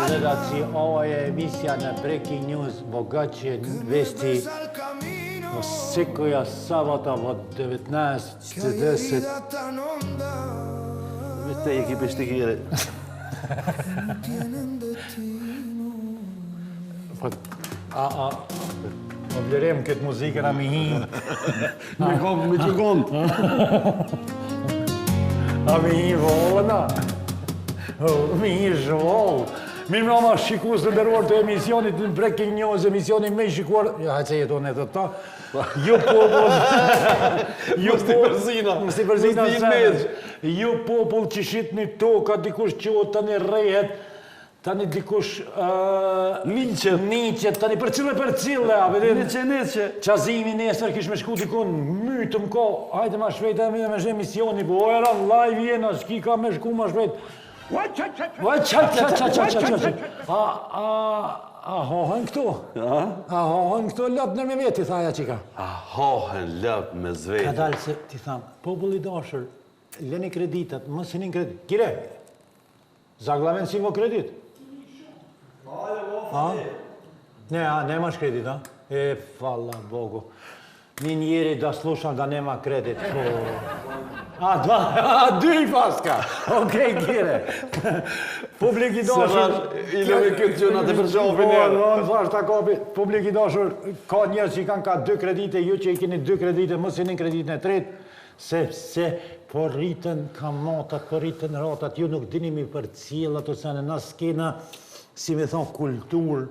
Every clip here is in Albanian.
gledalci, ovo je emisija na Breaking News Bogaće vesti Sikoja sabata od 19:10. Vete ekipi shtikire. Po vlerem këtë muzikën a mi hinë. Me që kont. A mi hinë volëna. Mi hinë zhvollë. Mirë mrama shikus të ndërruar të emisionit në Breaking News, emisioni me shikuar... Ja, hajtë që jeton e të ta. Ju popull... Mështi përzina. Mështi përzina sërë. Ju popull që shqit një toka, dikush që o të një rejet, tani dikush... Niqet, tani për cille, a vedin? Niqe. Qazimi nesër kish me shku dikun, mytëm ko, hajte ma shvejt e me shë emisioni, po era live jena, s'ki ka me shku ma shvejt. A hohen këtu? A hohen këtu lëp në me veti, thaja qika? A hohen lëp me zveti. Ka dalë se ti thamë, populli dashër, leni kreditat, më sinin kredit. Kire, zaglamen si ngo kredit? Ne mash kredit, ha? E, falla, bogu. Një njeri da slushan da nema kredit. Dy paska. Okej, kire. Publik i dashur... Ilëve këtë që në të përshofin e. Publik i dashur, ka njerës që i kanë ka 2 kredite, ju që i keni 2 kredite, më sinin kreditën e tretë, sepse po rritën kamatat, po rritën ratat, ju nuk dinimi për cilat, ose në nësë kena, si me thonë, kulturë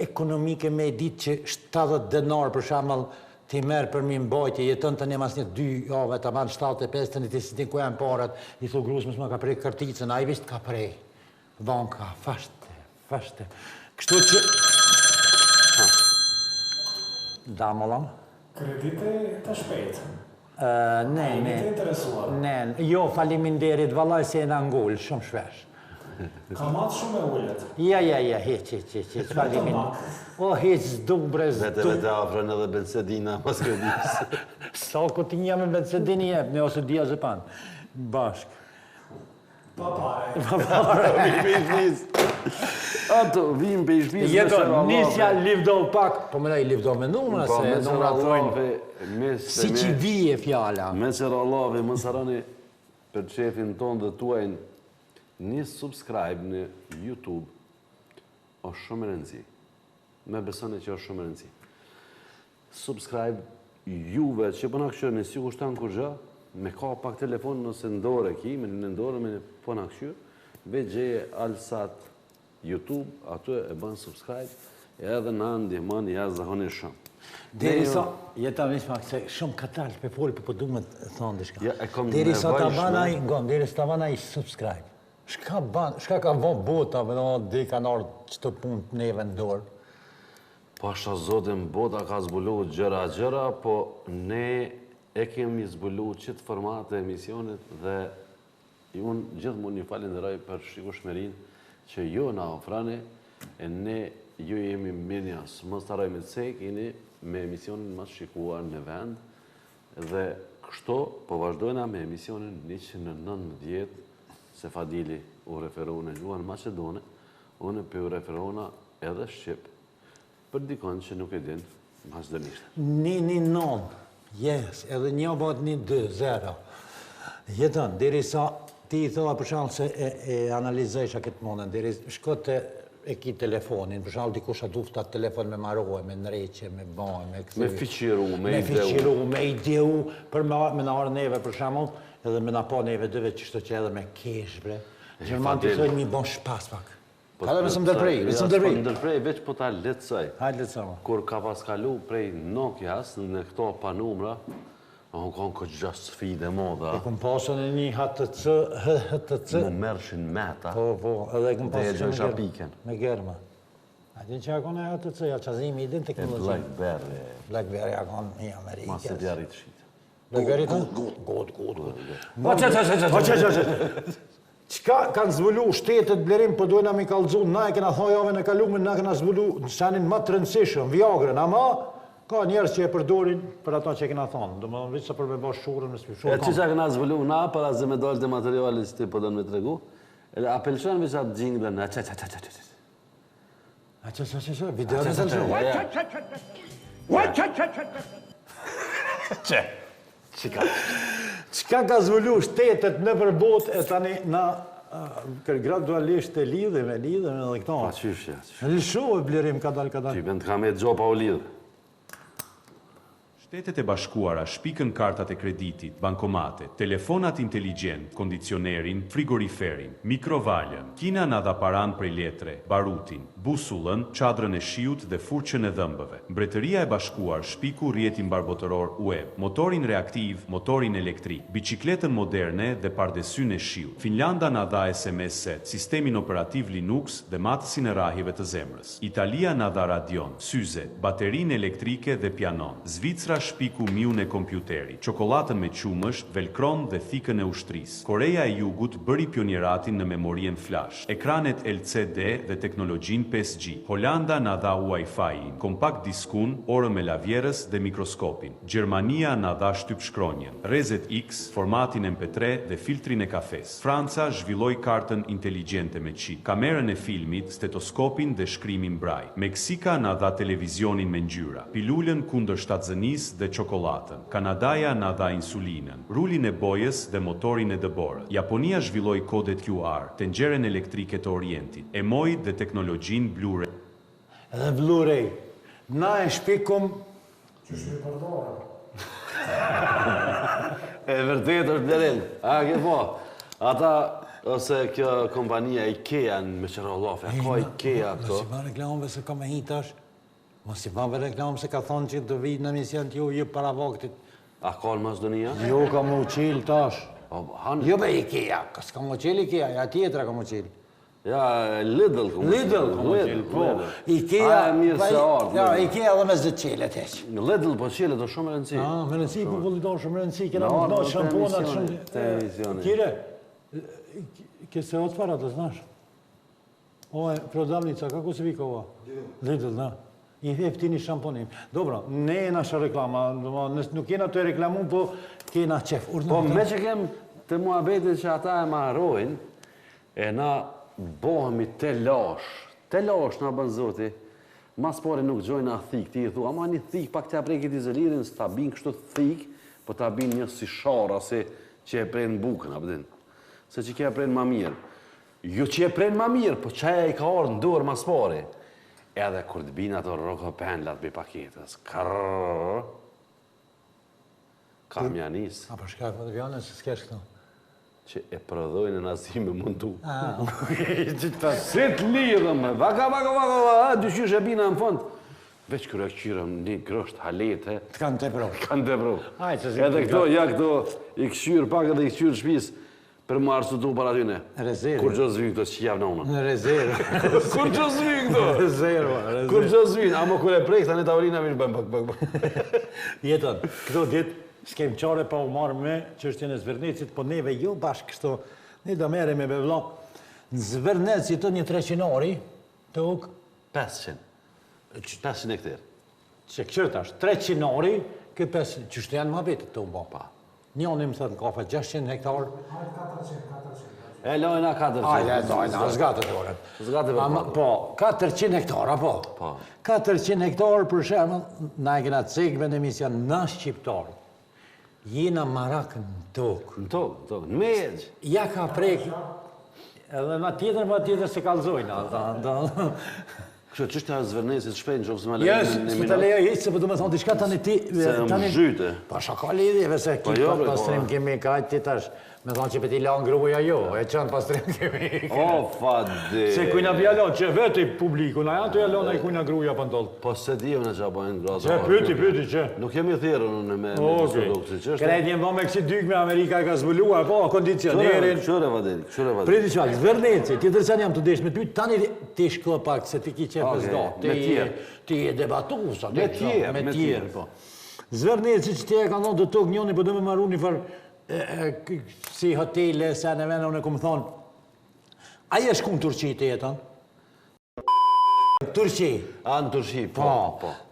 ekonomike me ditë që 70 denar për shamëll ti merë për mi mbajtje, jetën të një mas një 2 jave, të banë 75, të një të sitin ku janë parat, i thu grusë mësë më ka prej kërticën, a i visht ka prej. Banka, fashte. Kështu që... Da, molam? Kredite të shpejt. Ne. Kredite interesuar. Ne, jo, faliminderit, valaj se e në ngullë, shumë shvesh. Ka matë shumë e ullet. Ja, heq, faliminderit. O, heq zduk bre, zduk. Vete afrën edhe bensedina, mas kredisë. Sa ku ti një me bensedini jep, ne ose dhja zëpan. Bashk. Pa pare. Vim për i shpis. Ato, vim për i shpis. Jeto, nisja livdov pak, po me da i livdov me numra, Po, se me numra thojnë, thojnë. si që vije fjalla. Me qërë Allavi, më sarani për qefin tonë dhe tuajnë, një subscribe në YouTube o shumë rëndësi. Me besone që o shumë rëndësi. Subscribe juve që përna këshërë në si kushtan kur gjë, me ka pak telefon nëse ndore ki, me në ndore me përna këshërë, veç gjeje Alsat YouTube, ato e bënë subscribe, edhe në ndihman jazë dhe hone shumë. Deri sa, jeta vish pak, se shumë katal, pe foli, po du me thonë dishka. Ja, e kom Deri sa ta nevojshme. banaj, deri sa ta banaj subscribe. Shka ka vën bota, me dhe ka nërë që të punë të neve në dorë. Pasha zotin bota ka zbulu gjëra, po ne e kemi zbulu qitë format e emisionit dhe unë gjithë mund një falenderoj për shikueshmërinë që ju na ofrani e ne ju jemi media, mos harroj me cek, jeni me emisionin më shikuar në vend dhe kështu po vazhdojna me emisionin 119 se Fadili u referonë në gjuhën Maqedone, unë për u referona edhe Shqip, për dikon që nuk e din maqedonisht. 1-9, yes, edhe një bot 1-2-0. Jetën, deri sa ti i thua për shallë se e analizojsha këtë monën, deri shkote e ki telefonin, për shallë dikush a dufta telefon me maroj, me nëreqe, me baj, me këthy. Me fiqiru, me ideu, për me në arë neve për shallë, edhe me në po neve dëve qështu që edhe me kesh, bre. Gjerman të thojnë mi bon shpas pak. Ka dhe me së më dërprej, Më dërprej, veç po ta letësoj. Hajtë letësoj. Kur ka pas kalu prej Nokias në këto pa numra, unë konë këtë gjë sfide moda. E këm pasën e një HTC. Më mërshin meta. Po, edhe këm pasën Dhe e gjësha piken. Me germa. A din që akon e HTC, ja qazimi i din teknologi. Blackberry. Blackberry akon një Amerikës. Ma se djarit shqit. Blackberry të? God. Qka kanë zvullu shtetet blerim për dojna mi kalëzu, na e kena thoj jave në kalumin, na kena zvullu në shanin më të rëndësishëm, Viagrën, ama ka njerës që e përdorin për ato që e kena thonë, do më dhëmë vitë sa për me bash shurën, me shurën. E që kena zvullu na, për asë me dollë të materialit që ti për dënë me të regu, A pëlqen veç atë jingle në që. A që, video në të shumë. Qka ka zvullu shtetet në përbot e tani na gradualisht të lidhime edhe këto. Pa qyshja. Lësho e blirim kadal. Që bënd ka me gjopa u lidhë. Shtetet e Bashkuara shpikën kartat e kreditit, bankomate, telefonat inteligjent, kondicionerin, frigoriferin, mikrovalën. Kina na dha paran prej letre, barutin, busullën, çadrën e shiut dhe furçën e dhëmbëve. Mbretëria e Bashkuar shpiku rrjetin mbarboteror web, motorin reaktiv, motorin elektrik, biçikletën moderne dhe pardesyn e shiut. Finlanda na dha SMS set, sistemin operativ Linux dhe matësin e rahive të zemrës. Italia na dha radion, syze, baterinë elektrike dhe pianon. Zvicra shpiku miun e kompjuteri, çokoladën me qumësht, velkron dhe thikën e ushtrisë. Korea e Jugut bëri pionieratin në memorien flash, ekranet LCD dhe teknologjinë 5G. Holanda na dha Wi-Fi-in, kompakt diskun, orën me lavjerës dhe mikroskopin. Gjermania na dha shtypshkronjen, rrezet X, formatin MP3 dhe filtrin e kafes. Franca zhvilloi kartën inteligjente me çip, kamerën e filmit, stetoskopin dhe shkrimin braj. Meksika na dha televizionin me ngjyra, pilulën kundër shtatzënisë dhe çokoladën. Kanadaja na dha insulinën, rulin e bojës dhe motorin e dëborës. Japonia zhvilloi kodet QR, tenxherën elektrike të Orientit, emojit dhe teknologjinë Blu-ray. Edhe Blu-ray. Na e shpikum... Që shmi përdojë. E vërtet është blerim. A ke po? Ata, ose kjo kompania IKEA në me qëra lofe, ka IKEA këto. Mos i ban reklamëve se ka me hitash. Mos i ban reklamëve se ka thonë që të vijë në emision t'ju ju para vaktit. A ka në Mazdonia? Jo, ka mu qilë tash. Hanë? Jo be IKEA, s'ka mu qilë IKEA, ja tjetra ka mu qilë. Ja, Lidl. Po. IKEA... A, mirë se ardhë. Ja, IKEA dhe me zë qilë e teq. Lidl, po qilë do shumë rëndësi. Me rëndësi, popullitor shumë rëndësi, kena më të shamponat shumë... Televisione. Kire, këse o të para të znash? O, prodavnica, kako se vika ova? Lidl, da. I heftini shamponim. Dobro, ne e nasha reklama, nuk jena të reklamu, po kena qef. Po, me që kem të muabetit që ata e marrojnë, e na bohemi te lash na bën zoti, mas pore nuk gjojnë a thik, ti i thua, ama një thik, pak t'ja prekit i zëlirin, s'ta bin kështu thik, po ta bin një si shara, se që e prejnë bukën, abdin. Se që ke e prejnë ma mirë. Jo që e prejnë ma mirë, po që e i ka orë në dorë mas pore. Edhe kur të binë ato rokopendlat bëj paketës, karrrr, kam janis. A për shkak të vjanën, se s'kesh këto. Që e prodhojnë në azime mundu. Se të lidhëm, vaka, dyqysh e bina në fund. Veç kërë e këshirëm një grosht halete. Të kanë të pru. Kanë të pru. Edhe këto, ja këto, i këshyrë pak edhe i këshyrë shpis, për më arsutu për atyne. Rezervë. Kur gjë zvinë këto që javë në unë. Në rezervë. Kur gjë zvinë këto? Rezervë. Kur gjë zvinë, ama kur e prejkë, ta një tavolina mirë bëjmë pak. Jetën, këto ditë, s'kem qare pa u marrë me çështjen e Zvernecit, po neve jo bashkë kështu, ne do merre me bevla. Në Zvernecit të një 300-ari, të ukë 500 hektar. që këshirë tash, 300-ari, këtë 500, që shtë janë ma betë të umba. Pa. Njëni më thëtë në kafe 600 hektar. E lojna 400. Zgatët e orën. Zgatët e orën. Po, 400 hektar, apo? Po. 400 hektar për shemë, na e kena cekve në emision në Shqiptarë. Jena marak në tokë. Në tokë, në megjë. Ja ka prek, edhe na tjetër pa tjetër se kalzojnë. Kështë qështë e Zvernesit shpejnë që ofë Jes, së të leja hiqë, se për du me thonë, t'i shka tani ti... Se më zhyte. Pa shaka lidhjeve, se ki pat pastrim kemi kajt ti tash, me thonë që për ti lanë gruja jo, e qënë pastrim kemi... O, fade... Se kujna pjallon, që veti publiku, na janë të jallon e kujna gruja për ndollë. Po se dijo në që apojnë gratë... Që pyti, që... Nuk kemi thirën në me produkti, që është... Krejt një vëmë e kësi dyk me Amerika e ka zbulua, po, kondicionerin... Qëre vadeli. Priti që vakë, Zverneci, ti tërësan jam të desh me ty, tani ti shkë pak, se ti ki qepë zdo. Ti e debatu, sa me tjerë, po. Zverneci që ti e ka ndonë të tokë njoni, për do me marru një farë, si hotele, se në vene, unë e këmë thonë, aje shku në Turqi të jetën? Turqi. A, në Turqi, po.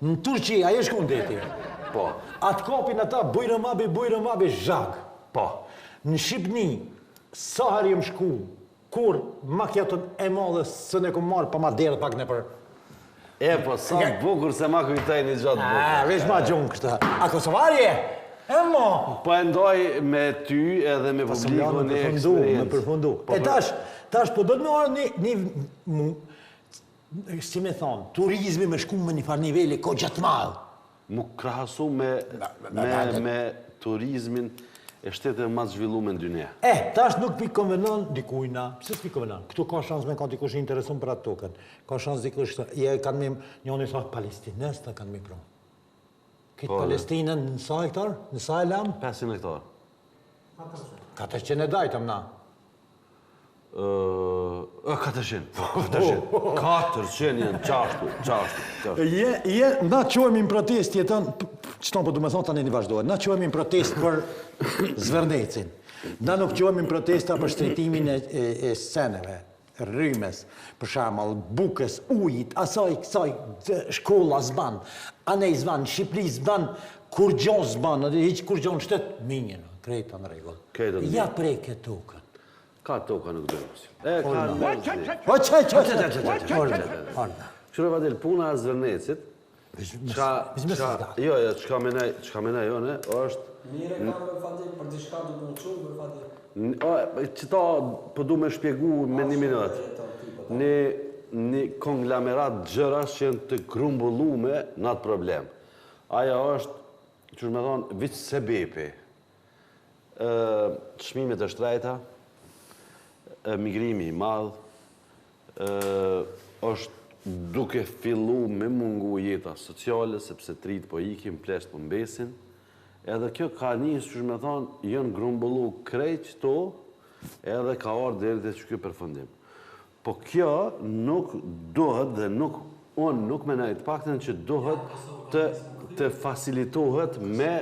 Në Turqi, aje shku në deti? Po. Atë kopin ata, bujrë mabi, zhag. Po. Në Shqipni, sa herë jem shku, kur makjatën e madhe së ne kom marrë pa ma derë pak në për... Po, sa bukur se ma kujtaj një gjatë bukur. Vesh ma gjunë kështë. A Kosovarje? E mo! Po e ndoj me ty edhe me publikun e eksperiencë. Me përfundu. E tash, po do të me orë një... Si me thonë, turizmi me shku me një farë nivelli ko gjatë madhë. Mu krahasu me turizmin e shtetet ma zhvillume në dynia. Tash nuk pi konvenon dikujna. Pse s'pi konvenon? Këtu ka shans me ka dikush interesun për atë tokën. Ka shans dikush të... kanë me... Njoni thot Palestinës të kanë me pro. Këtë Palestinën në sa hektar? Në sa e lam? 500 hektar. 400 e dajtëm na. 400 janë qashtu. Na qohemi në protest jetën, qëto po du me thonë tani një vazhdojnë, na qohemi në protest për Zvërnecin. Na nuk qohemi në protesta për shtrejtimin e sceneve, rrymes, për shamal, bukës, ujit, asaj, kësaj, shkolla zban, anej zban, Shqipëri zban, kur gjon zban, hiq kur gjon shtetë, minjën, krejta në regull. Ja prej këtë tokën. Ka toka nuk dojë mësim. Ka nërëzdi. Qërë Vadil, puna e Zvërnecit, qka menaj jone, është... Mire ka me Vadil, për dishka du të më qumë me Vadil. Qëta përdu me shpjegu me një minut. Një konglomerat gjëras që jenë të grumbullume në atë problem. Aja është, që me thonë, vëqë sebepi. Çmimet e shtrejta, migrimi I madh, është duke fillu me mungu jeta sociale, sepse trit po ikim, plesht po mbesin, edhe kjo ka njës, që me thonë, jënë grumbullu krejt qëto, edhe ka orë deri dhe që kjo përfundim. Po kjo nuk dohet dhe unë nuk menaj të paktën që dohet të facilitohet me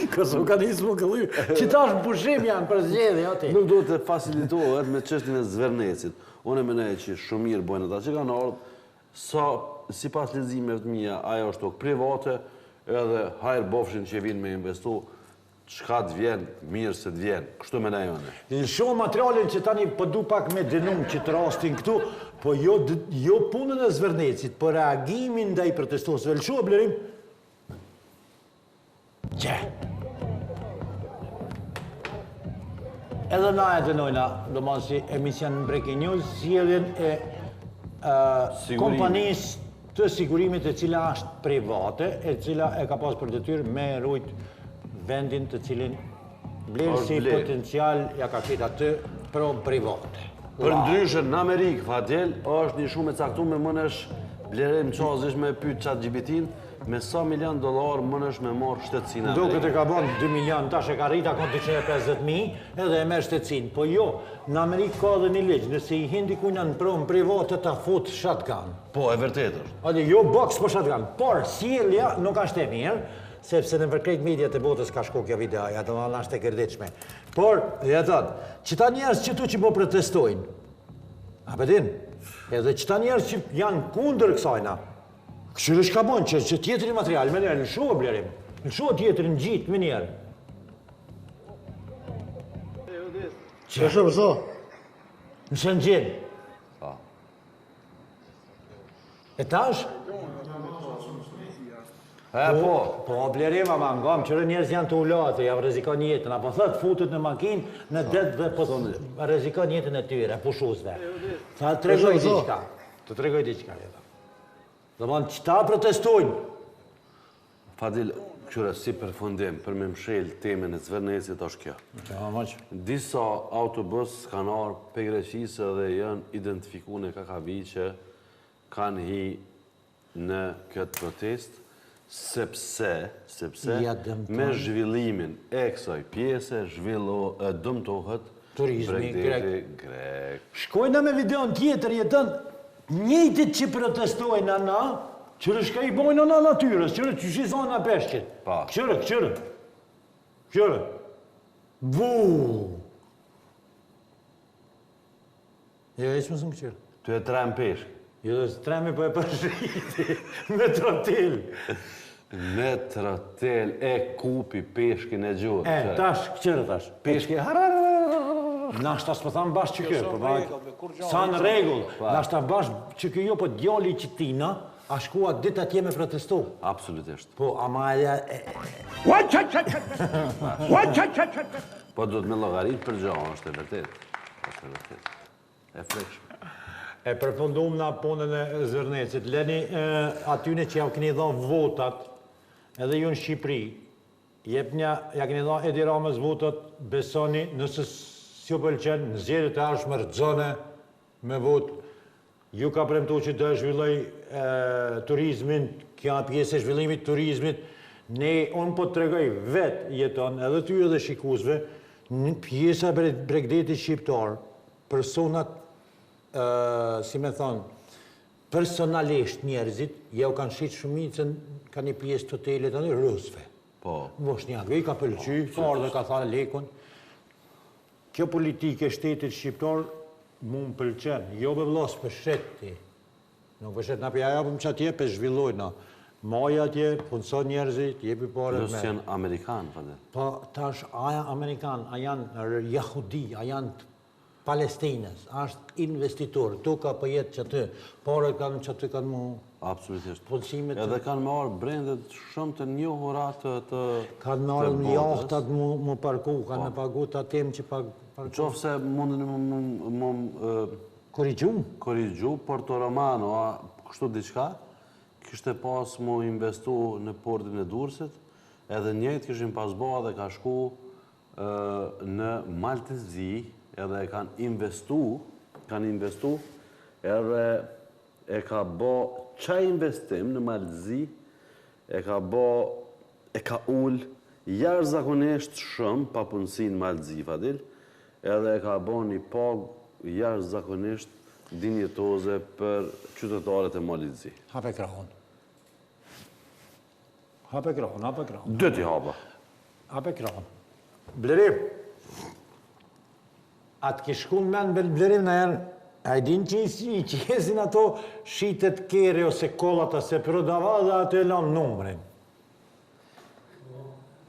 Kësë ka njësë më këllu, që ta është pushim janë për zgjedhje, ati. Nuk do të facilitohet me çështjen e Zvërnecit. Unë e menaj që shumë mirë bojnë ata që kanë ardhur, sa si pas leximeve të mia, ajo është tokë private, edhe hajër bofshin që vinë me investu, çka të vjen, mirë se të vjen. Kështu menaj unë. Shumë materialin që tani po du pak me dënum që të rastin këtu, po jo punën e Zvërnecit, po reagimin ndaj protestuesve. Lëshu Blerim? Që? Edhe na e dënojna, do më si emision Breaking News, sjelljen e kompanisë të sigurimit e cila është private, e cila e ka pas për detyrë me rujt vendin të cilin Blerë si potencial ja ka ketë atë pro private. Për ndryshën në Amerikë, Fadel, është një shumë e caktuar mënesh Blerim qazish me pyet ChatGPT-n, me sa $1 milion mënesh me marrë shtetësinë. Do këtë ka bon 2 milion, tash e ka rrit akon 250.000 edhe e merr shtetësinë. Po jo, në Amerikë ka dhe një ligj, nëse I hin dikujt në pronë private ta fut shotgun. Po, e vërtetë është. Adi, jo box po shotgun, por sjellja nuk është e mirë, sepse në përkrejt mediat e botës ka shkokja videoja, do në është e kërditshme. Por, ja thotë, qëta njerës që tu që po protestojnë, a përdin, edhe qëta njerës që janë kundër kësajna, këshirë shka bon, që tjetëri material, me njerë, lëshua Blerim, lëshua tjetëri në gjitë, me njerë. Që shumë zo? Në Shëngjin. E tash? Po, Blerim, ama ngam, qërë njerës janë të ullatë, ja rrezikon jetën, apo thëtë futët në makinë, në detë dhe po rrezikon jetën e tyre, pushuzve. Tha të tregoj diqka. Të tregoj diqka, jeta. Dhe manë, qëta protestojnë? Fadil, këshyre si përfundim, për me mshel temën e Zvërnecit është kjo. Disa autobus kanë arë pe Greqisë dhe janë identifiku në kakavi që kanë hi në këtë protest, sepse me zhvillimin e kësaj pjese dëmtohet turizmi grek. Shkojna me videon tjetër jetën, njëjtit që protestojnë ana, qërë shka I bojnë ana natyres, qërë që shizon në peshqit. Qërë. Vuu. Jo, e që më sëmë qërë. Ty e trem peshk. Jo, tremi po e përshiti, me trotil. Me trotil e kupi peshkin e gjurë. Tash, qërë tash. Peshki Nashta s'po thamë bashkë që kjo, sa në regull, nashta bashkë që kjo jo, po djali që tina, a shkua dit atje me protestu. Absolutisht. Po, ama e... Po do të me llogarit për gjo, është e vërtet. Është e vërtet. E frekshme. E përfundum na punën e Zërnecit. Leni atyne që ja keni dhënë votat, edhe ju në Shqipëri, ja keni dhënë Edi Ramës votat, besoni, nëse s'ju pëlqen, në zgjedhjet e ardhshme rxone me votë. Ju ka premtu që do zhvilloj turizmin, kjo pjesë e zhvillimit turizmit. Unë po të tregoj vetë jeton, edhe ty edhe shikuesve, në pjesa Bregdetit shqiptar, personat, si me thonë, personalisht njerëzit, ja u kanë shqitë shumicën, ka një pjesë të hotelit anë rusve. Po. Voshnjakve i ka pëlqy, farë dhe ka thane lekun. Kjo politike shtetit shqiptar, mu më pëlqen, jo be vlos për sheti. Nuk për shetë, na për japëm që atje për zhvillojna. Maja atje, punëson njerëzit, jepi pare me... Plus janë Amerikanë, fate. Po, tash, aja Amerikanë, a janë jahudi, a janë Palestinës, është investitor, tu ka për jetë që aty, pare kanë që aty kanë mu... Absolutisht. Punësimet... Edhe kanë me arë brendet shumë të njohurat të... Kanë me arë në jahtat mu parku, kanë me pagu të atem që parku... Qofë se mundën më... Korrigju, Porto Romano, a kështu diqka, kishte pas mu investu në portin e Durrësit, edhe njëjtë kishin pas boha dhe ka shku në Maltezi, edhe e kanë investu, edhe e ka bo qaj investim në Maltezi, e ka ull jashtëzakonisht shumë pa punësi në Maltezi, Fadil, edhe e ka bo një pagë jashtëzakonisht dinjetoze për qytetarët e Maltezi. Hape krahon. Dëti hapa. Hape krahon. Blerim. Atë kishku në men Blerim në janë, a i din që i qesin ato shitet kere ose kollat ose prodava dhe ato e lanë numrin.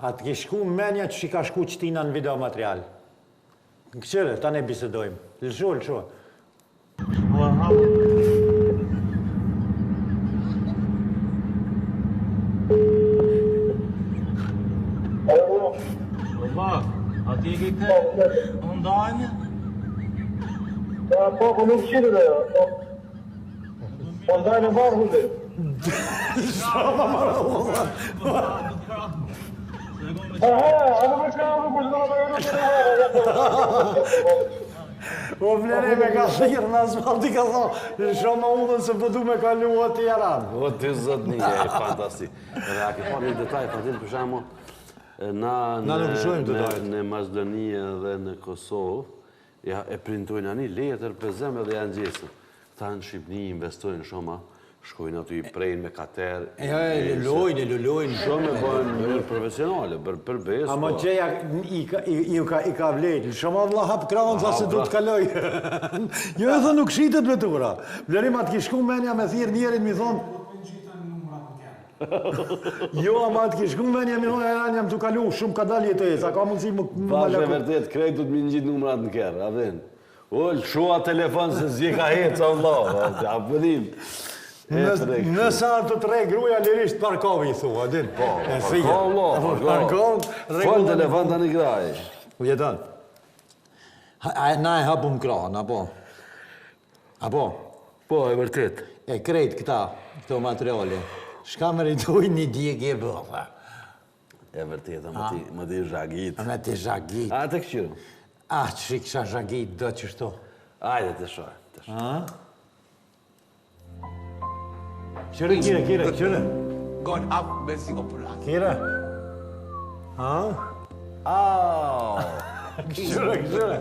Atë kishku në menja që i ka shku qëtina në video material. Në këqyre, ta ne bisedojmë. Lësho. A ti ke të ndajnë? Po, nuk qire dhe jo. Po ndajnë e marrë hunde. Shama marrë hunde. A në me kravë, për shdo në O Bleri me ka shirë në asfalt i ka thonë, shama udhën se përdu me kalu atë Jaran. O, të zëtë një, e fantasti. Edhe a ke pa një detaj, Fatil, për shamo, në Maqedonijë dhe në Kosovë, e printojnë ani letër për zemë dhe janë gjesën. Këta në Shqipni investojnë shumë, shkojnë aty i prejnë me kater. Lullojnë. Shumë e bëjnë në profesionale, për besë. Amo qeja i ka vlejtë, shumë vla hap kranë sa se du të kaloj. Jo e thë nuk shitet me tura. Blerim atë kishku menja me thirë njerit mi thonë, jo, ama atë kishku menja mi thonë, jam të kalu, shumë ka dalje të jesë, a ka mundësi më Bashë e vërtet, krejt du të mi njit numrat në kërë, a vënë. Ullë, shua telefon se zje ka hetë, sa vëllohë, a pëdim. Nësa të tre gruja lirisht parkovi, i thua, din? Po, parkovi, fol telefon të një kraj. U jetan. Na e hapum krahën, apo? Po, e vërtet. E krejt këto materiale. Shka më rritoj një djegje bëha. E vërtet, më ti zhagit. Me ti zhagit. A, të këshirë? A, që kisha zhagit, do që shto. Ajde, të shoj. Kire. God have mercy upon us. Kire. Kire.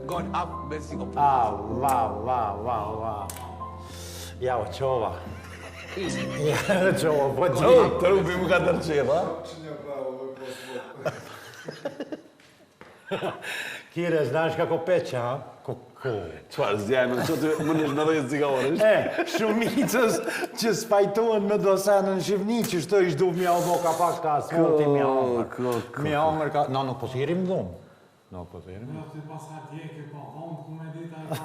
God have mercy upon us. Va. Ja, o qova. Ja, qova, po gjithë. Të rupi më ka tërqeva. Kire, znash ka ko peqa, ha? Qfarë, zdjajme, që të më nëshë në dhejtë cigaresh? Shumicës që spajtohen me dosenë në Shqipni, që shto ishtu mja o ka pak ka asfalti mja omër. Mja omër ka... Na, nuk po thirim dhumë. No, po të jemi. Ja, ti pas ka djekë, po, vonë ku me dita e ka.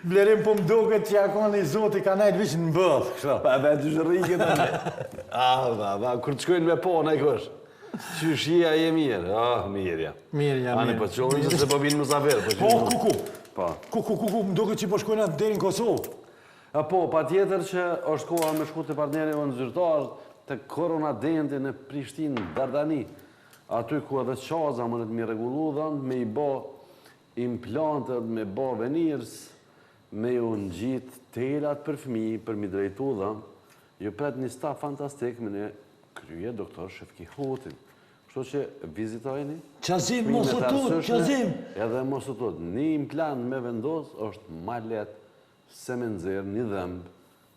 Blerim po më duket që akoni zoti ka najtë vishë në bëth, kështu. Pa, be, të shërrike të me. Kur të shkojnë me po, në i kësh. Qyshia je mirë. Mirë, ja. Mirë, ja, Ani, mirë. po qojnë se po vinë Musafer. Po, kuku. Po. Kuku, më duket që po shkojnë atë deri në Kosovë. Po, pa tjetër që është koha me shku të partneri o në zyrtar të koronadenti në Prishtinë, Dardani. Aty ku edhe qaza më në të mi regullu dhënë, me i bo implantët, me bo venirës, me ju në gjitë telat për fëmi, për mi drejtu dhënë, ju pret një staf fantastik me në krye doktor Shefki Hutin. Kështu që vizitojni. Qazim, mos u tut, qazim. Edhe mos u tut. Një implant me vendos është ma letë se me nëzirë një dhëmbë.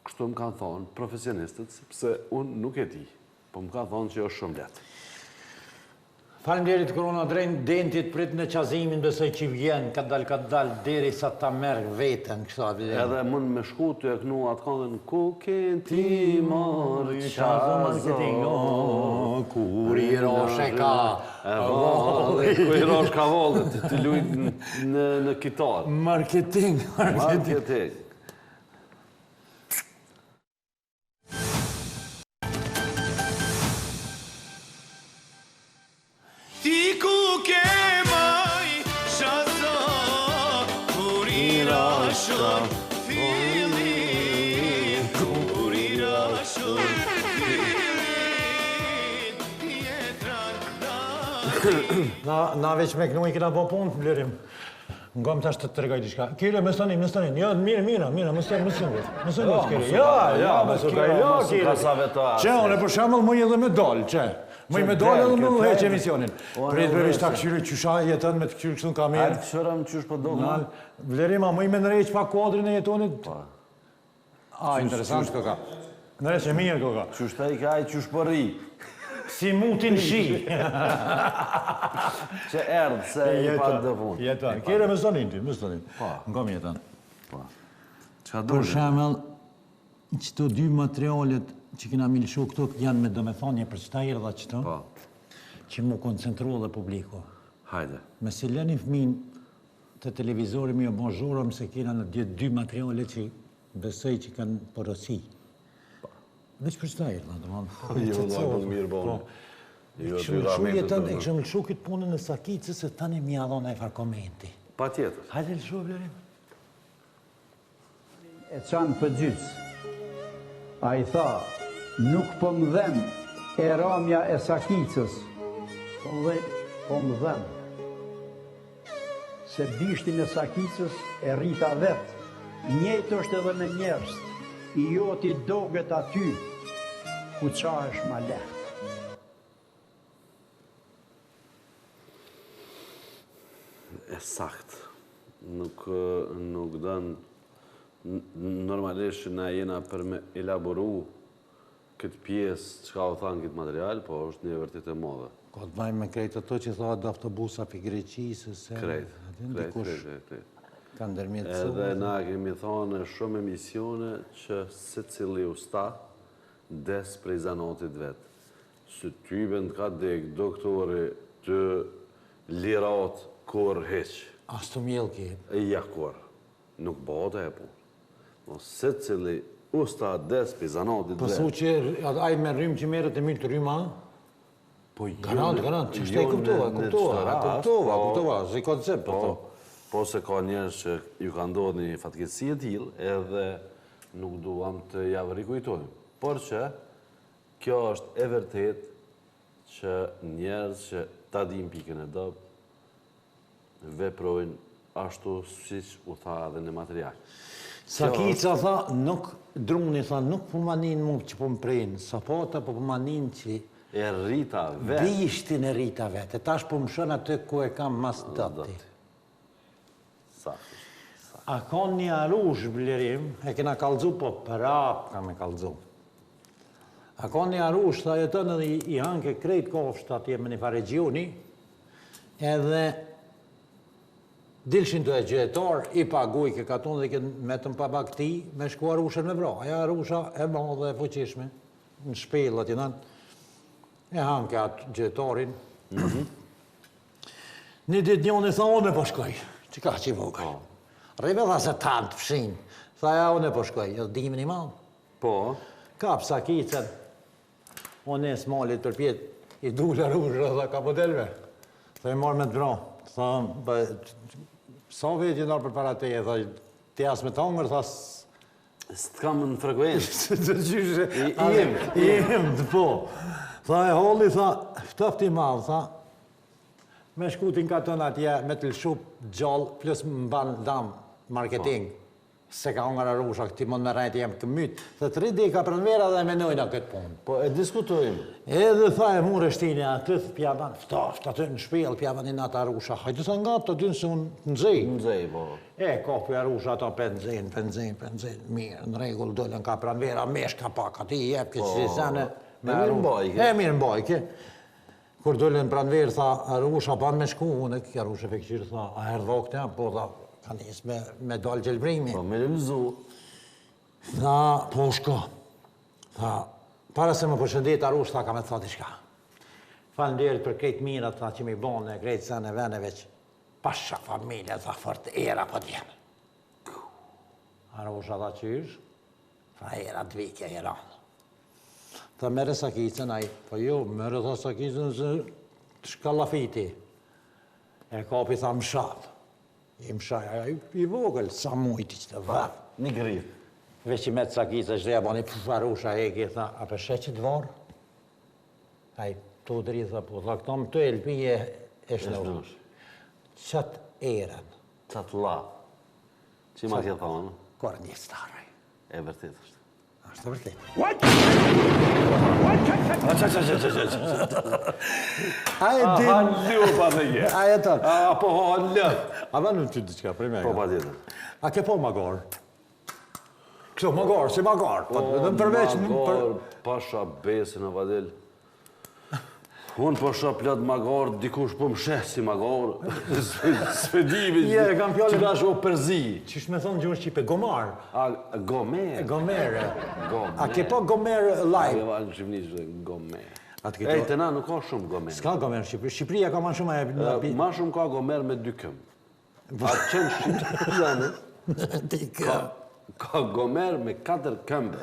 Kështu më kanë thonë profesionistët, sepse unë nuk e di, po më kanë thonë që është shumë letë. Faleminderit korona drejnë dentit prit në qazimin besoj që vjen, ka dal, deri sa ta merë vetën, kështu atë. Edhe mund me shku të e kënu atë këndën, ku kënë ti marë qazo, kur i roshe ka ku i rosh ka volët, të lujt në kitarë. Marketing. Marketing. Ti ku ke maj shazo, kur i rashon fillin, kur i rashon fillin, jetran Na veç me kënu i këna po punë, blerim. Ngom tash të të tregoj diçka. Kire, më stanin. Ja, mirë, më stanin. Ja, Që, unë për shembull më edhe me dal, që. Më me dal edhe më heq emisionin. Prit për ishta këshyri qysha jetën me të këshyri kështu në kamerë. Ajtë këshërëm qysh për do më? Vlerima, më i me nëreq pa kuadrin e jetonit. Interesant këka. Nëreq e mirë këka. Qysh të i kaj, qysh për ri. Si mutin shi. Që erdhë, se i pa të punë. Jeton. Kire, më stanin ti, më stanin. Ngom jetën. Për shembull, qëto dy materialet që kena milëshu këto janë me domethënie për çta erdha qëto, që mu koncentru dhe publiku. Hajde. Me se lëni fëmin të televizori mi o bonjourëm se kena në dy materiale që besoj që kanë porosi. Veç për çta erdha, domethënë. Jo, do mirë bonë. E këshëm lëshu këtë punën në Sakicës se tani mi adhon e far komenti. Pa tjetër. Hajde lëshu, Blerim. E qanë për gjysë. A i tha, nuk po më dhem e ramja e Sakicës. Po më dhem. Se bishtin e Sakicës e rrita vetë. Njëjtë është edhe me njerës. I joti doget aty, ku qa është ma lehtë. E sakt. Nuk dënë normalisht na jena për me elaboru këtë pjesë që ka o thanë këtë material, po është një vërtit e modhe. Ko të bajmë me krejtë ato që thotë autobusa për Greqisë, se... Krejtë. Ka ndërmjetësu. Edhe na kemi thonë shumë emisione që se cili usta des prej zanotit vetë. Së tyben të ka dek doktori të lirat kur heq. Ashtë të mjellë ki. Ja kur. Nuk bëhet e punë. Se cili usta des prej zanotit vetë. Pësu që aj me rrymë që merët e mirë të rrymë, a? Garant, që shte i kuptova, zë i koncept, Po se ka njerës që ju ka ndodhë një fatkeqësi e tillë edhe nuk duam të javë rikujtojmë. Por që kjo është e vërtet që njerës që ta dim pikën e dobë veprojnë ashtu siç u tha edhe në material. Sakica tha, druni tha, nuk përmanin mu që po më prejnë, sapata po përmanin që e rrita vetë. Bishtin e rrita vetë, e tash po më shën atë ku e kam mas dati. A ka një arush, Blerim, e kena kalzu, po prap kam e kalzu. A ka një arush, tha jetën edhe i hanke krejt kofsht atje me një fa regioni, edhe dilshin të e gjetar, i paguj ke katon dhe ke metën pa bakti, me shku arushën me vra. Aja arusha e ma dhe e fuqishme, në shpellat i nënë, e hanke atë gjetarin, Një ditë njoni tha, unë po shkoj. Që ka që i vogël. Rrive tha se tanë të fshin. Tha, ja, unë po shkoj. Jo, dimin i malë. Po. Kap sakicën. Unë e smalit për pjetë. I dule rrushë, tha, ka modelve. Tha, i marrë me të bra. Tha, sa vetë i nërë për para teje, tha, ti asë me të hangër, tha, S'të kam në frekuencë. I jem të po. Tha e holli, tha, ftofti madhë, tha, me shkutin ka tënë atje, me të lëshup gjallë, plus më banë dam marketing. Se ka hongër arusha, këti mund me rejtë jem këmyt. Dhe të rriti ka pranvera dhe menojna këtë punë. Po, e diskutojmë. Edhe tha e mure shtini atë, pjaban, ftoft atë në shpjell, pjaban i natë arusha. Hajtë të nga të dynë se unë nëzij. Nëzej, po. E, kopi arusha ato penzin, mirë, në regull dollën ka pranvera, mesh ka pak, ati i jep këtë si sene. mirë mbajke. E, mirë mbajke. Kur dollën pranverë, tha, arusha ban me shku, unë e arusha fekqyrë, tha, a herë dhokë të po, tha, ka njës me dollë gjelbrimi. Po, me lëmzu. Tha, po shko. Tha, para se më përshëndet arush, tha, ka me të thati shka. Falenderit për krejtë mirat, tha, që mi bonë, krejtë sene veneve që pasha familje, tha, fort era po djenë. Arush, tha, qysh? Tha, era të vike, era. Tha, mere sakicën, aj, po jo, mere tha sakicën se të shkallafiti. E kapi, tha, më shalë. I më shaj, i vogël, sa mujti që të varë. Një grip. Veç i me të sakicë, është dhe bani përfarusha e ki, tha, a për sheqit varë? Aj, të dri, tha, po, tha, këta më të elpije e shnorush. Qatë eren. Qatë la. Që ma kje thonë? Kore një staraj. E vërtet është. Ashtë vërtet. A e din... Hallu pa dhe je. A e tërë. A po hallu. A ba në të diqka, prej me. Po pa tjetër. A ke po magar? Kështu, magar, si magar. Dhe më përveç... Magar, pasha besin e vadil. Unë po shë plët magar, dikush po më sheh si magar. Sfedimi që ka shë o përzi. Qish me thonë gjurë Shqipe, gomar. A gomer. Gomere. A ke po gomer live? A në Shqipnisht gomer. Atë E, të na nuk ka shumë gomer. S'ka gomer në Shqipëri. Shqipëria ka ma shumë e... Ma shumë ka gomer me 2 këm. A qenë Shqipëri, ka gomer me 4 këmbë.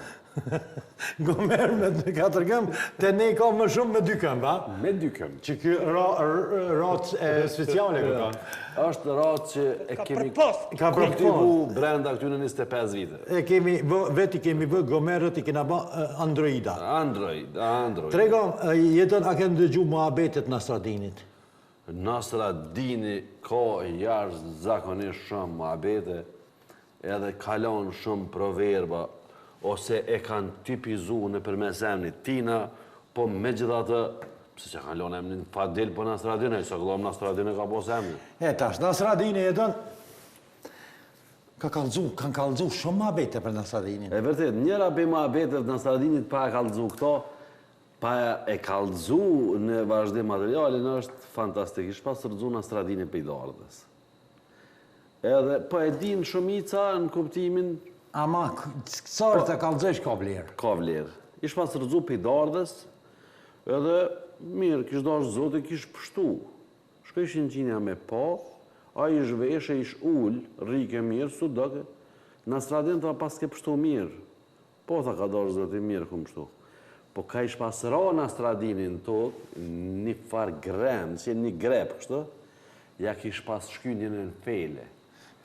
Gomer me 4 këmbë, te ne ka më shumë me 2 këmbë, a? Me 2 këmbë. Që kjo ratë e speciale këtë kanë. Është ratë që e kemi Ka kultivu brenda këtyne 25 vite. E kemi, veti kemi vë gomerët i kena ba androida. Android. Trego, jetën a ke ndëgju muhabetet Nasradinit? Nasradini ka jashtë zakonisht shumë muhabete, edhe kalon shumë proverba, ose e kanë tipizu në përmes emnit tina, po me gjitha të, pëse që kanë lonë emnin Fadil për Nasradini, se këllom Nasradini ka pos emnin. E tash, Nasradini jetën, kanë kalëzu shumë muhabete për Nasradinin. E vërtet, njëra për muhabetet Nasradinit pa e kalëzu këto, pa e kalëzu në vazhdim materialin është fantastik. Ishtë pas rëzu Nasradini për i dardhës. Edhe, po e din shumica në kuptimin... Ama, kësarë të kalëzësh ka vlerë? Ka vlerë. Ishtë pas rëzu për i dardhës, edhe mirë, kishë dashë zote, kishë pështu. Shko ishin qinja me pa, a ish veshe, ish ullë, rike mirë, su dëke. Nasradin të pas ke pështu mirë. Po, tha ka dashë zote, mirë ku më pështu. Po ka ish pas ra Nasradinin të një farë gremë, si një grepë, kështë, ja kish pas shkynjën në fele.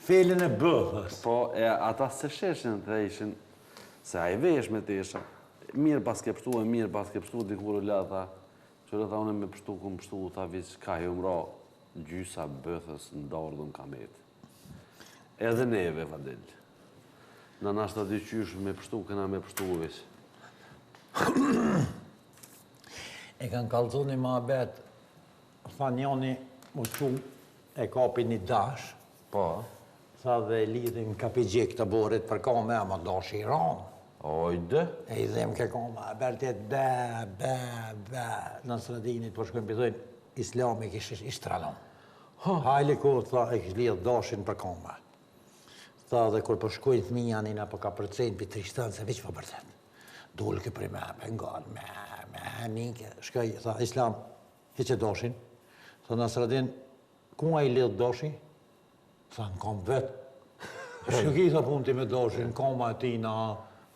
Felin e bëhës. Po, ata se sheshin të ishin, se a i vesh me të isha, mirë pas ke pështu, mirë pas ke pështu, dikur u la, tha, qërë tha unë me pështu, ku më pështu, tha vizë, ka ju mra gjysa bëthës në dardhën kamet. Edhe neve, Vadil. Në nashtë të dy qysh me pështu, këna me pështu u vishë. E kanë kalëzu një muhabet, tha njoni u qu e kapi një dash, Po. tha dhe lidhin kapigjik të borit për kome, ama dash i ranë. Ojde. E i dhem ke kome, bertet be, Nasradinit, po shkojnë përdojnë, islami kishë ishtranon. Hajli ku, tha, e kishë lidhë dashin për kome. Tha dhe kur po shkojnë të minjanin, apo ka përcejnë për trishtanë, se veç po përcejnë. Dulë ke për me ngalë, me nike. Shkoj, tha, islam, hiqe dashin. Tha Nasradin, ku a I lidh doshi? Tha, në kom vetë. Shë ki tha punë ti me doshi, në kom atina.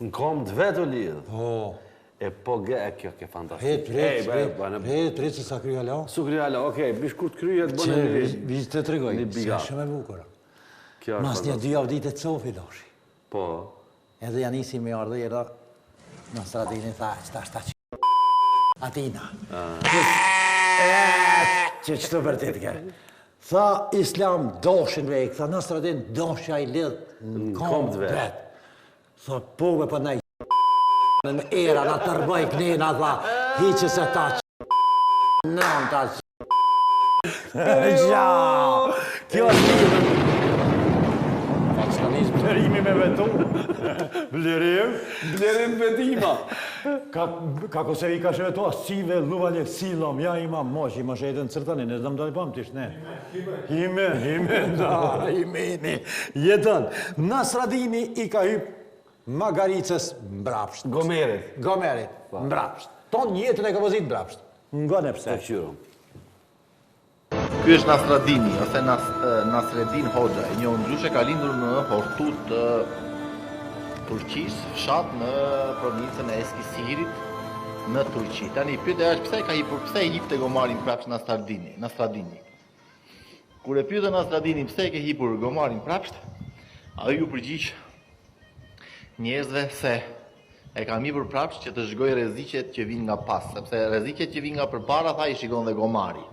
Në kom të vetë u lidhë. Po. E po ge, kjo ke fantastik. Prit, se sa kryja la. Su kryja la, okej, bish kur të kryja të bënë një Vizë të tregoj, një se biga. shumë e bukura. Kjo është Mas një 2 javë ditë të cofi doshi. Po. Edhe janë isi me ardhe jera në stradini, tha, shta që atina. Që të vërtet ke. Tha, Islam doshin vejk, tha, në stradin dosha I lidh në kom të vetë. Tha, pove për nej në era, në tërbëj knina, tha, hiqë se ta nëm ta Gja! Kjo është lidhën. Faksionisë blerimi me vetu. Blerim vetima. Ka Kosevi ka shvetua, sive, luvanje, silom, ja ima mosh, ima shejtën cërtani, ne dëmë dali pam tish, ne. Hime, jetën. Nasradini I ka hyp Magaricës mbrapsht. Gomerit, mbrapsht. Ton jetën e ka vëzit mbrapsht. Ngone pse. të qyru. Ky është Nasradini, ose Nasreddin Hoxha, e një ndryshe ka lindur në Hortut Turqisë, fshat në provincën e Eskisirit në Turqi. Tani pyetja është pse I hipte gomarin prapsh Nasradini. Kur e pyetën Nasradini pse ke hipur gomarin prapsht, ai u përgjigj njerëzve se e kam hipur prapsht që të zhgoj rreziqet që vijnë nga pas, sepse rreziqet që vijnë nga përpara tha I shikon dhe gomari.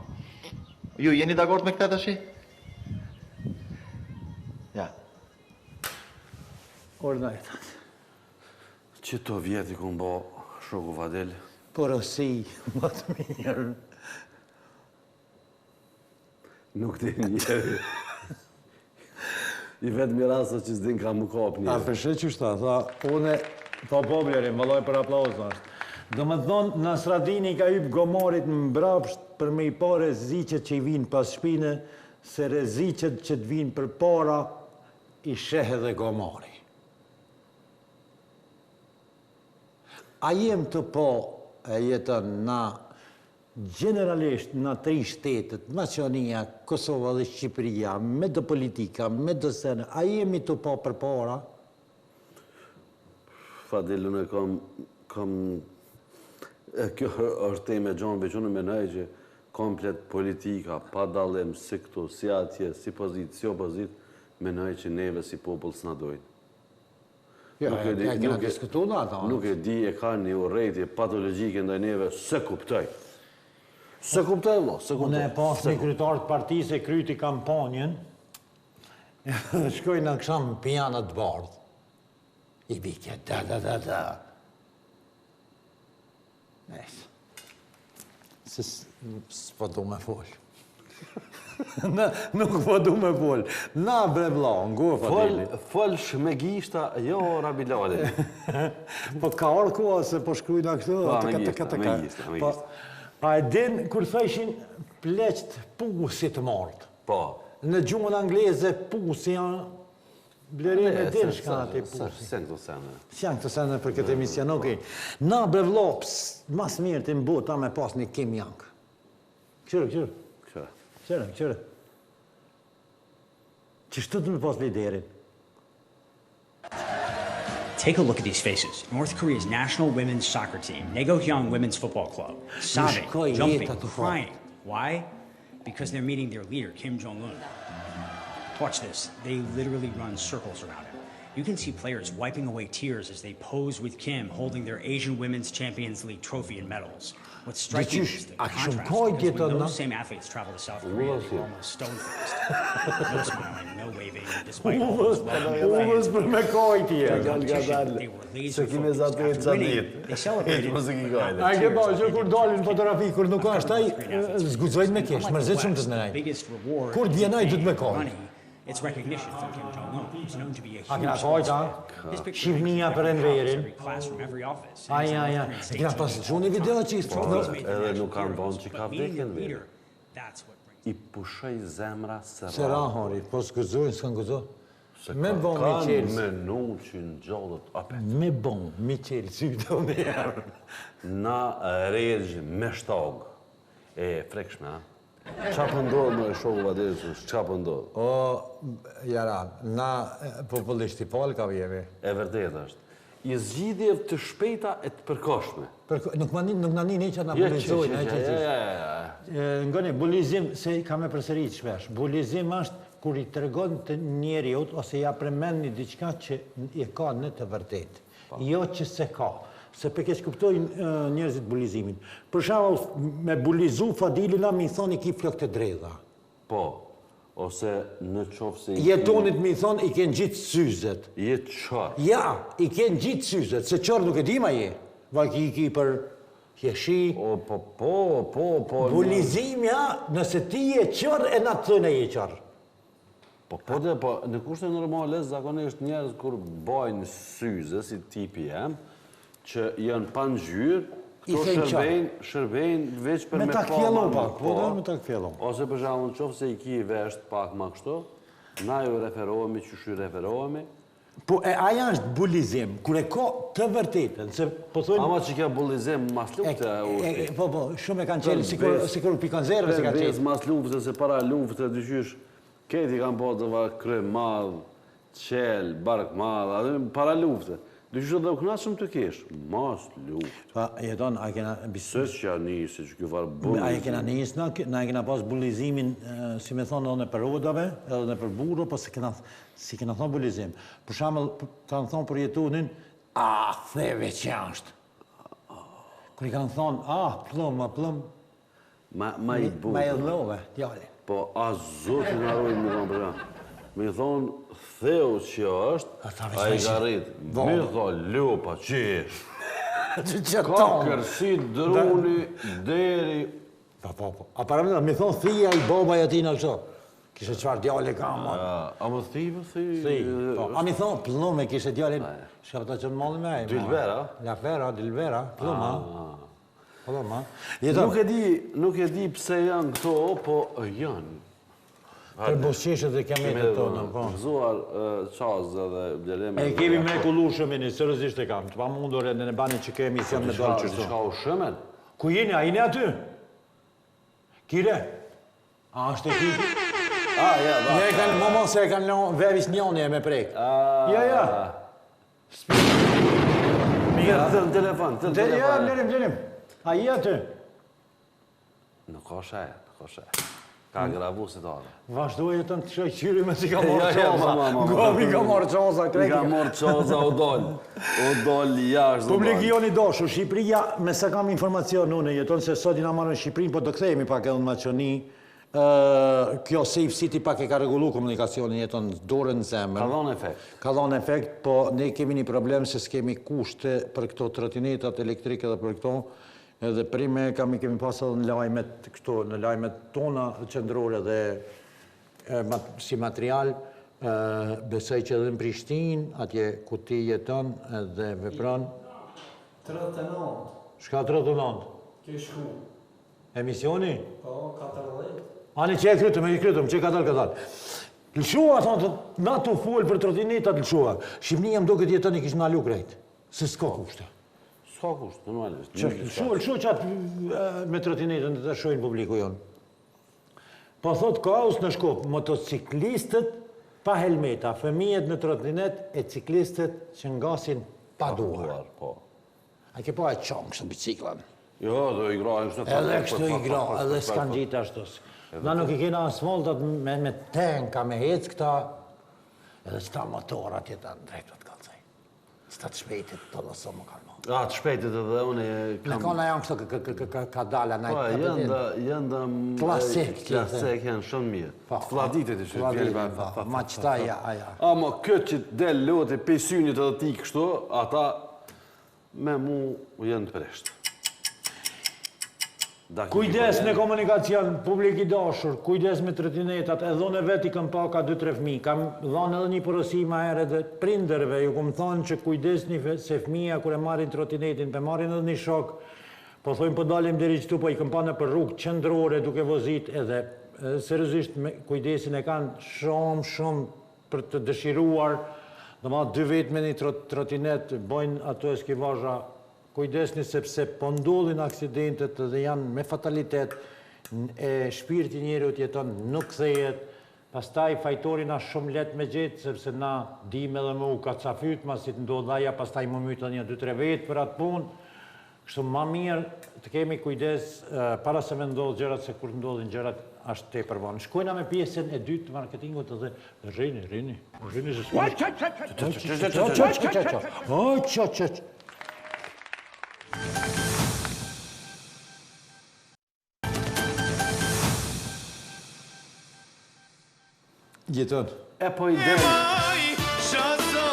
Ju jeni dakord me këtë tash? Ja. Ordnajt. Që to vjeti ku mbo shoku Fadel? Porosi, më të mirë. Nuk ti njeri. I vetë mirasa që s'din ka më kap A njeri. përshet që shta, tha, une, tha poblerim, vëlloj për aplauz në është. Do më thonë, Nasradini ka hyp gomarit në mbrapsht për me I pa rreziqet që I vinë pas shpine, se rreziqet që të vinë për para, I sheh edhe gomari. A jem të po, e jetën na, generalisht në 3 shtetet, Maqedonia, Kosova dhe Shqipëria, me do politika, me do sene, a jemi të po për para? Fadel, unë kam... Kjo është teme gjonë, veç unë menaj që komplet politika, pa dallim si këtu, si atje, si pozit, si opozit, menaj që neve si popull s'na dojnë. Ja, kena diskutu në ata. Nuk e di e ka një urrejtje patologjike ndaj neve, se kuptoj. Se kuptoj, vlo, se kuptoj. Unë e pas një kryetar të partisë e kryti kampanjen, shkoj në kësham pijanat të bardhë. I bikje, da. Nesë. Se s'po du me fol. Nuk po du me fol. Na bre vla, ngo Fadeli. Fol shmegishta, jo Rabilali. Po ka orë koha se po shkruj në kështu. Me gjista. A e din, kur thëshin pleqt pusit martë. Po. Në gjumën angleze pusi janë blerime e din shka ati pusi. Sen këto sene. Sen këto sene për këtë emision, okej. Na bre vla, mas mirë të mbu ta me pas një Kim Jong. Qërë. Qështu të me pas liderin? Take a look at these faces. North Korea's national women's soccer team, Naegohyang Women's Football Club, sobbing, jumping, crying. Why? Because they're meeting their leader, Kim Jong-un. Watch this. They literally run circles around him. You can see players wiping away tears as they pose with Kim, holding their Asian Women's Champions League trophy and medals. What's striking is the contrast, because when those same athletes travel to South Korea, they were almost stone-faced. No smiling, no waving, despite all those Uvës për me kojtje. they were laser focused. After winning, they celebrated. A ke ba, që kur dalin fotografi, kur nuk është taj, zgudzojnë me kesh, mërzit shumë të zmenaj. Kur djenaj du të me kojt. It's recognition from Kim Jong-un, who's known to be a A kena huge kojt, success. His picture Shqivnia për enverin. every class from every office. Aja. E kena pas që një video që Edhe nuk kanë bonë që ka vdekjen veri. That's what brings I pushoj zemra se Se rahori, po s'gëzojnë, s'kan gëzojnë. Me bon Miqel. Kanë menu që në gjallët apet. Me bon Miqel, si këto njerë. Na regjë me shtog e frekshme, Qa pëndodhë më e shoku Vadesu, qa pëndodhë? O, Jaran, na popullisht i palë ka jemi. E vërtet është. I zgjidhje të shpejta e të përkoshme. Nuk na një që na bulizojnë. Ngoni, bulizim, se ka me përsërit shpesh, bulizim është kur i tregon të njeriut ose ja premen një diçka që i ka në të vërtet. Jo që se ka. Se për keq kuptojnë njerëzit bulizimin. Për shembull, me bulizu Fadilina mi thoni ki flok të drejta. Po, ose në qofë se... Jetonit mi thonë i kënë gjitë syzet. Jetë qarë. Ja, i kënë gjitë syzet, se qarë nuk e di ma je. Vaj ki për jeshi. Po. Bulizimja, nëse ti je qarë, e na të thënë e je qarë. Po, në kushte normale, zakonisht njerëz kur bajnë syze, si tipi jem, që janë pan gjyrë, këto shërbejnë veç për me pa me ta këfjellon. Ose për shembull qoftë se i ki vesht pak ma kështu, na ju referohemi, qysh referohemi. Po, aja është bulizim, kur e ka të vërtetën, se po thonë... Ama që kja bulizim mas lufte ushti. Po, shumë e kanë qelë, si kur pikanzerve se kanë qelë. Mas lufte, se para lufte, dyqysh, këti kanë po të krye madhë, qelë, bark madhë, para lufte. Dyqysh dhe u knasëm të kesh, mas lufte. Pa, jeton, a kena... Se që ja nisë, që kjo farë bulizim. A kena nisë, na kena pas bulizimin, si me thonë, edhe në për rodave, edhe në për buro, po si kena thonë bulizim. Për shamëll, kanë thonë për jetunin, theve që ashtë. Kër i kanë thonë, plëm. Ma i bukur. Ma e dhove, djali. Po, a zotë në arrojnë me thonë për janë. Me thonë, theu që është, a i ka rritë. Me thonë, lupa, qesh. Ka kërsi druni, deri... Po. A para me thonë, thija i babaj atina kështo. Kishe qëfar djali ka ma. A më thi. A mi thonë, plume kishe djalin, shka ta qënë malë me. Dilbera, pluma. Nuk e di pse janë këto, po janë. Për busqeshet dhe kemetet tonë, po. Gëzuar qazë dhe blereme. E kemi mrekullu shëmini, sërëzisht e kam. Të pa mundur e në bani që ke emision me dalë qështu. Qka u shëmen? Ku jeni, a jeni aty? Kire? A është e kiki? Ne e kanë, momo se e kanë veris njoni e me prek. Ja. Mirë, të në telefon, Ja, blerim. A i aty? Nuk ka shajë. Ka gravu se ta. Vazhdoj e të në të shajqyri me si ka morë qoza. Gomi ka morë qoza. Ka morë qoza, o dollë jashtë. Publikioni doshu, Shqipëria, me sa kam informacion une, jeton se sot i na marrën Shqipërin, po të kthejemi pak edhe në Maqoni. Kjo Safe City pak e ka regullu komunikacionin, jeton dorën në zemër. Ka dhonë efekt, po ne kemi një problem se s'kemi kushte për këto trotinetat elektrike dhe për këto. Edhe prime kemi pasur në lajmet këto, në lajmet tona qendrore dhe si material, besoj që edhe në Prishtinë, atje ku ti jeton dhe vepron. 39. Shka 39? Ke shku. Emisioni? Po, 14. Ani që e krytëm, që e ka dalë. Lëshua, thonë, na të full për trotinetat lëshua. Shqipnia më do këtë jeton i kishë në alu krejt. Se s'ka kushte. Ska kushte, normalisht. Lëshua qatë me trotinetën të të shojnë publiku jonë. Po thot kaos në Shkup, motociklistët pa helmeta, fëmijet në trotinet e ciklistët që ngasin pa duar. A ke po e qonë kështë biciklan? Jo, dhe i gra, edhe kështu i gra, edhe s'kan gjitë ashtus. Na nuk i kena asfaltat me tenka, me hec këta, edhe s'ta motorat jetan drejtët kalcaj. S'ta të shpejtit të lëso më kalmo. A, të shpejtit edhe unë kam... Me kona janë kështu ka dala na i kapitin. Jëndë... Klasik. Klasik janë shumë mirë. Fladitit i shumë. Ma qëta ja. Ama këtë që del lote pesynit edhe ti kështu, ata me mu jenë të preshtë. Kujdes me komunikacion, publik i dashur, kujdes me trotinetat, edhe unë vetë i kam pa ka 2-3 fëmijë. Kam dhanë edhe një porosi ma herë dhe prinderve, ju kom thonë që kujdesni se fëmija kur e marrin trotinetin, pe marrin edhe një shok, po thojmë po dalim deri qëtu, po i kam pa në për rrugë qendrore duke vozit edhe seriozisht kujdesin e kanë shumë për të dëshiruar, dhe ma 2 vit me një trotinet, bojnë ato eskivazha. Kujdesni sepse po ndodhin aksidentet dhe janë me fatalitet, e shpirti njeriut jeton, nuk kthehet. Pastaj fajtorin është shumë let me gjetë, sepse na dim edhe me u ka cafyt, ma si të ndodh aja, pastaj më mytë një 2-3 vetë për atë punë. Kështu ma mirë të kemi kujdes para se me ndodhë gjërat, se kur ndodhin gjërat është te përvonë. Shkojna me pjesën e dytë të marketingut edhe rini. Jeton. E po i del. Maj shaza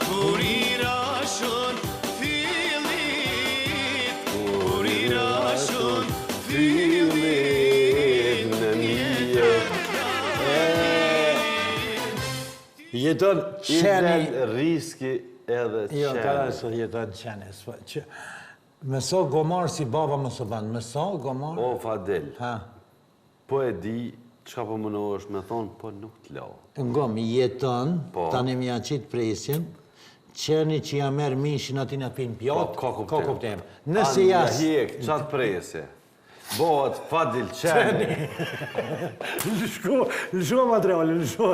kur i rashon fillit, kur i rashon fillit në një. Jeton qeni. Riski edhe qeni. Jo, kada së jeton qeni. Mëso gomar si baba më së banë. Mëso gomar. O, Fadel. Ha. Po e di, qka po më në është me thonë, po nuk të lau. Ngom, jeton, tani mja qitë presjen, qeni që ja merë mishin atin atë pinë pjotë, Ka kuptem. Nëse jas... Hjek, qatë presje. Bohet Fadil qeni. Lësho materiale, lësho.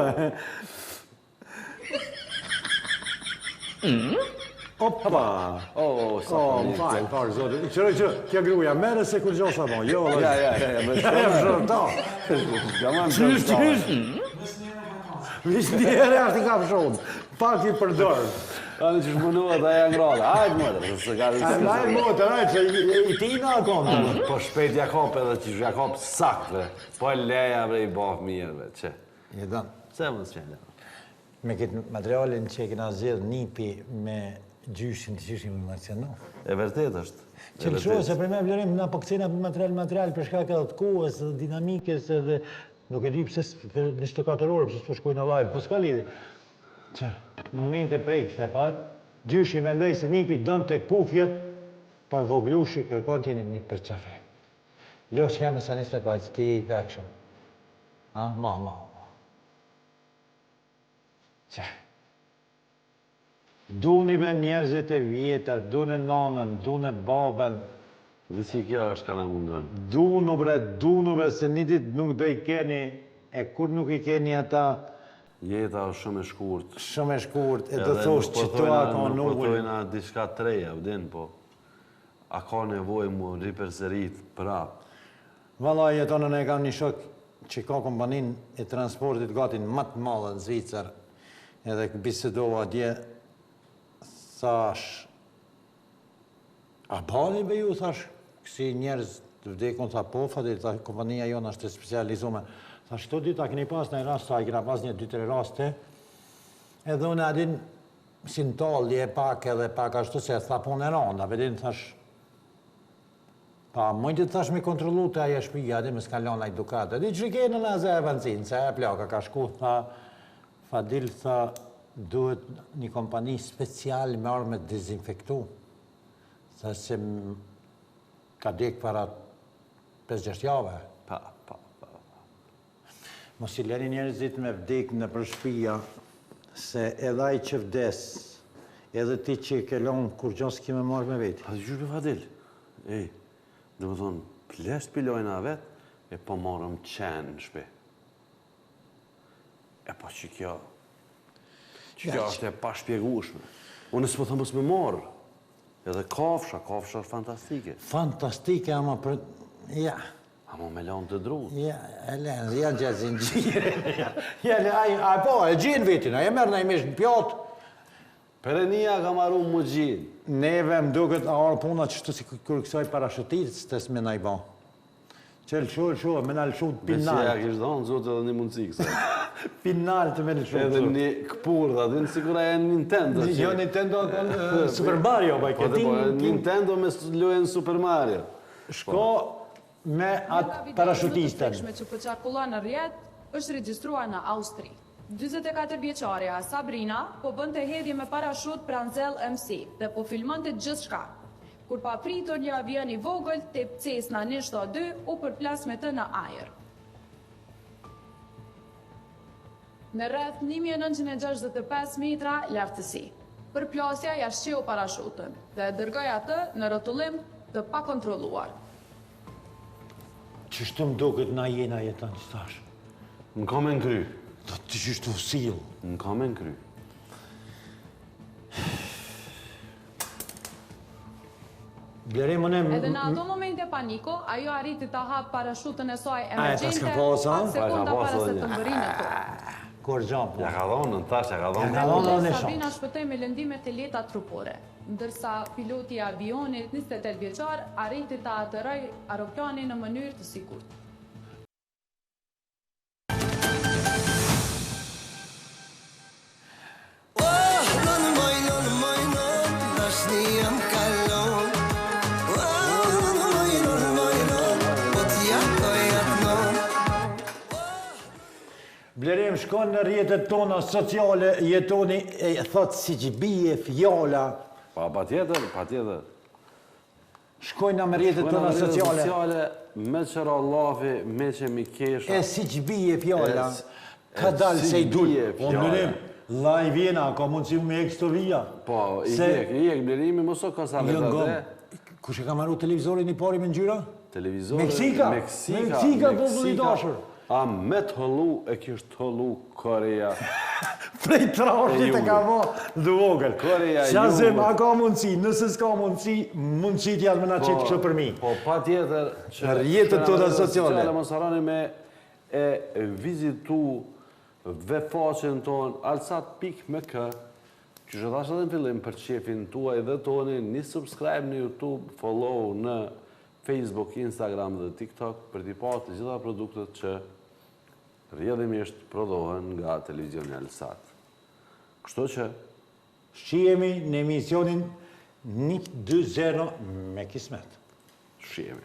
Opa! O, sa më falë, zote. Qërë, kjo gruja, mere se kur gjosa bon. Jo, Ja, me shumë. Vish njëre ashtë i ka shumë. Pak i përdorë. Anë që shmunua dhe e ngrada. Ajtë mëdër, se ka rrisë. Ajtë mëdër, që i tina akom. Po shpejt Jakop edhe që Jakop sakve. Po leja bre i baf mirëve, që. Jeton. Se më së qenë. Me këtë materialin që e kena zjedhë nipi me gjyshin të gjyshin me marcianu. E vërtet është. Që lësho, se për me vlerim na po këcena për material për shkak edhe të kohës, dinamikës edhe nuk e di pëse për 24 orë, pëse s'po shkojnë në live, po s'ka lidi. Që, në moment e prej këse parë, gjyshin vendoj se nipi dëmë të kufjet, pa voglushi kërkon t'jeni një për qafe. Lësh janë sa nisë me pajtë, ti i pekshëm. Ma. Që. Duni me njerëzit e vjetër, duni nanën, duni babën. Dhe si kjo është ka në mundon. Dunu bre, se një dit nuk do i keni, e kur nuk i keni ata... Jeta është shumë e shkurt. Shumë e shkurt, e do thosh që to a ka Nuk nugull. përtojna diçka treja, vdin, po. A ka nevoj mu ripërserit prap. Valla jetonën e kam një shok që ka kompanin e transportit gatin më të madhe në Zvicër. Edhe bisedova dje, thash, a bani be ju, thash, kësi njerëz të vdekon, tha po, Fadil, tha kompania jonë është specializume. Thash, këto dita keni pas në rast, tha, i kena pas një 2-3 raste, edhe unë adin si në talje pak edhe pak ashtu se tha po në randa, vedin, thash, pa, mëjtë thash me kontrolu të aje shpija, adin me s'kalon a i dukatë, edhe që kene në zë e benzinë, se e plaka ka shku, tha, Fadil, tha, duhet një kompani special me arme të dezinfektu. Tha se ka dek para 5-6 jave. Pa. Mos i leni njerëzit me vdek në për shpija, se edhe ai që vdes, edhe ti që i kelon kur gjon s'ki me marrë me veti. Pa të gjyshme Fadil, dhe më thonë, plesht pilojna vet, e po marëm qenë në shpe. E po që kjo është e pa shpjegushme. Unë s'po thëmë s'me marrë. Edhe kafsha është fantastike. Fantastike, ama për... Ja. Ama me lanë të drunë. Ja, Elen, janë gjazin gjire. Ja, po, e gjinë vitin, a e mërë në i mishë në pjotë. Perenia ka marru më gjinë. Neve më duket a arë puna që shtu si kërë kësaj parashutit, të s'me na i ba. Që lëshu, me na lëshu të pinal. Besja kishtë donë, zotë edhe një mundësi kësa. Pinal të me lëshu. Edhe një këpur, dhe adin sigura e Nintendo. Jo, Nintendo, Super Mario, ba i këtë. Nintendo me lojen Super Mario. Shko me atë parashutistën. Një që përqarkulla në rjetë është regjistruar në Austri. 24 vjeqarja Sabrina po bënte hedhje me parashut pranzel MC dhe po filmonte gjithë shka. Kur pa pritur një avion i vogël, te Cessna 172 u përplas me të në ajër. Në rreth 1965 metra lartësi. Përplasja ja shqeu parashutën dhe dërgoj atë në rrotullim të pakontrolluar. Qështu më duket na jena jetan që tash? Në kam e në kry. Do të qështu sil. Në kam e në kry. Edhe në ato momente paniko, ajo arriti ta hap parashutën e saj emergjente pak sekonda para se të mbërinë ato. Kur gjampë. Ja ka dhonë, në tash, ja ka dhonë. Ja ka dhonë në Sabrina shpëtoi me lëndimet e lehta trupore, ndërsa piloti i avionit 28 vjeçar arriti ta atërroj aeroplanin në mënyrë të sigurt. Blerim shkon në rrjetet tona sociale, jetoni e thot si që bije fjala. Pa tjetër. Shkojna me rrjetet tona sociale. Me qëra lafi, me që mi kesha. E si që bije fjala, ka dalë se i dulë. O Blerim, live jena, ka mundësi me ekstovia. Po, i jek, Blerimi, mëso ka sa me dhe. Kush e ka marru televizorin i pari me ngjyra? Televizorin, Meksika, populli i dashur. A me të hëllu e kishtë hëllu Korea. Prej trashit e ka mo dëvogël. Korea ju. Shazim, a ka mundësi, nëse s'ka mundësi t'jatë me na qitë kështë për mi. Po, pa tjetër, që rjetët të dhe sociale. Mos harroni me e vizitu ve faqen tonë, alsat pik me kë, që që thashtë edhe në fillim për qefin tuaj dhe toni, një subscribe në YouTube, follow në Facebook, Instagram dhe TikTok për t'i pa të gjitha produktet që rrjedhimisht prodhohen nga televizioni Alsat. Kështu që shihemi në emisionin 1-2-0 me kismet. Shihemi.